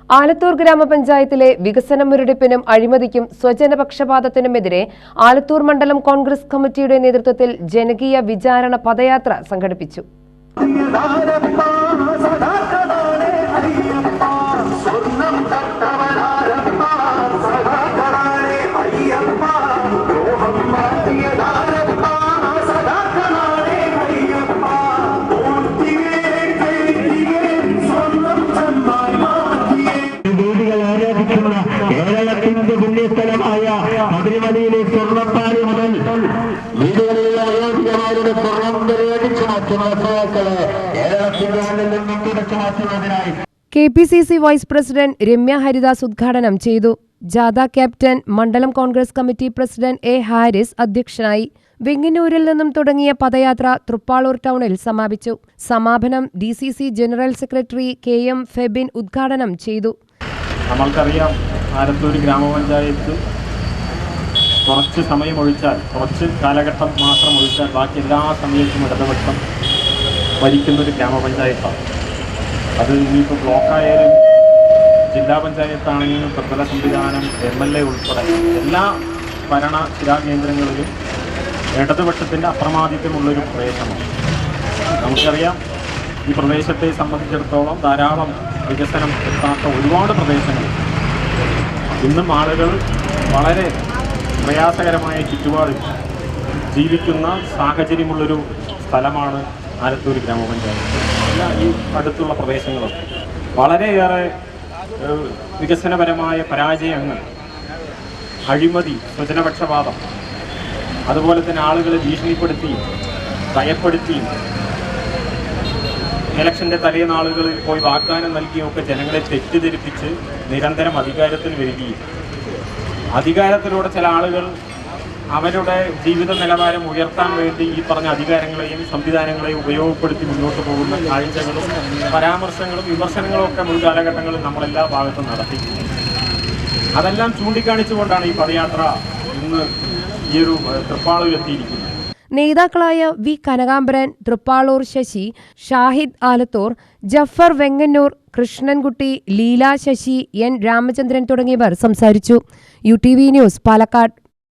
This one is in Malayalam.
ആലത്തൂർ ഗ്രാമപഞ്ചായത്തിലെ വികസന മുരടിപ്പിനും അഴിമതിക്കും സ്വജനപക്ഷപാതത്തിനുമെതിരെ ആലത്തൂർ മണ്ഡലം കോൺഗ്രസ് കമ്മിറ്റിയുടെ നേതൃത്വത്തിൽ ജനകീയ വിചാരണ പദയാത്ര സംഘടിപ്പിച്ചു. കേരളത്തിന്റെ പുണ്യസ്ഥലമായ മധുരമലയിലെ സ്വർണ്ണപ്പാടി മുതൽ വീടുകളിലെ അയോധ്യമാരുടെ സ്വർണം വരെയടിച്ചു മാറ്റുന്ന സഹാക്കളെ കേരളത്തിന്റെ മണ്ണിൽ നിന്നും തുടച്ചു മാറ്റുന്നതിനായി KPCC vice president Ramya Haridas ഉദ്ഘാടനം ചെയ്തു. ജാഥ ക്യാപ്റ്റൻ മണ്ഡലം Congress committee president A Haris അധ്യക്ഷനായി. വെങ്ങന്നൂരിൽ നിന്നും തുടങ്ങിയ പദയാത്ര തൃപ്പാളൂർ ടൗണിൽ സമാപിച്ചു. സമാപനം DCC general secretary KM Febin ഉദ്ഘാടനം ചെയ്തു. നമ്മൾക്കറിയാം, ആലത്തൂർ ഗ്രാമപഞ്ചായത്ത് കുറച്ച് സമയമൊഴിച്ചാൽ, കുറച്ച് കാലഘട്ടം മാത്രം ഒഴിച്ചാൽ ബാക്കി എല്ലാ സമയത്തും ഇടതുപക്ഷം ഭരിക്കുന്നൊരു ഗ്രാമപഞ്ചായത്താണ്. അത് ഇനിയിപ്പോൾ ബ്ലോക്കായാലും ജില്ലാ പഞ്ചായത്താണെങ്കിലും പ്രബല സംവിധാനം MLA ഉൾപ്പെടെ എല്ലാ ഭരണ ശിലാകേന്ദ്രങ്ങളിലും ഇടതുപക്ഷത്തിൻ്റെ അപ്രമാദിത്വമുള്ളൊരു പ്രദേശമാണ്. നമുക്കറിയാം, ഈ പ്രദേശത്തെ സംബന്ധിച്ചിടത്തോളം ധാരാളം വികസനം എത്താത്ത ഒരുപാട് പ്രദേശങ്ങൾ ഇന്നും ആളുകൾ വളരെ പ്രയാസകരമായ ചുറ്റുപാടിൽ ജീവിക്കുന്ന സാഹചര്യമുള്ളൊരു സ്ഥലമാണ് ആലത്തൂർ ഗ്രാമപഞ്ചായത്ത്. എല്ലാ ഈ അടുത്തുള്ള പ്രദേശങ്ങളും വളരെയേറെ വികസനപരമായ പരാജയങ്ങൾ, അഴിമതി, സ്വജനപക്ഷപാതം, അതുപോലെ തന്നെ ആളുകളെ ഭീഷണിപ്പെടുത്തിയും ഭയപ്പെടുത്തിയും ഇലക്ഷൻ്റെ തലേനാളുകളിൽ പോയി വാഗ്ദാനം നൽകിയൊക്കെ ജനങ്ങളെ തെറ്റിദ്ധരിപ്പിച്ച് നിരന്തരം അധികാരത്തിൽ വരികയും അധികാരത്തിലൂടെ ചില ആളുകൾ അവരുടെ ജീവിത നിലവാരം ഉയർത്താൻ വേണ്ടി ഈ പറഞ്ഞ അധികാരങ്ങളെയും സംവിധാനങ്ങളെയും ഉപയോഗപ്പെടുത്തി മുന്നോട്ട് പോകുന്ന കാഴ്ചകളും പരാമർശങ്ങളും വിമർശനങ്ങളും ഒക്കെ മുൻകാലഘട്ടങ്ങളിൽ നമ്മളെല്ലാ ഭാഗത്തും നടത്തി. അതെല്ലാം ചൂണ്ടിക്കാണിച്ചുകൊണ്ടാണ് ഈ പദയാത്ര ഇന്ന് ഈ ഒരു തൃപ്പാളൂരിലെത്തിയിരിക്കുന്നത്. നേതാക്കളായ വി കനകാംബരൻ, തൃപ്പാളൂർ ശശി, ഷാഹിദ് ആലത്തൂർ, ജഫർ വെങ്ങന്നൂർ, കൃഷ്ണൻകുട്ടി, ലീല ശശി, N രാമചന്ദ്രൻ തുടങ്ങിയവർ സംസാരിച്ചു. UTV news, Palakkad.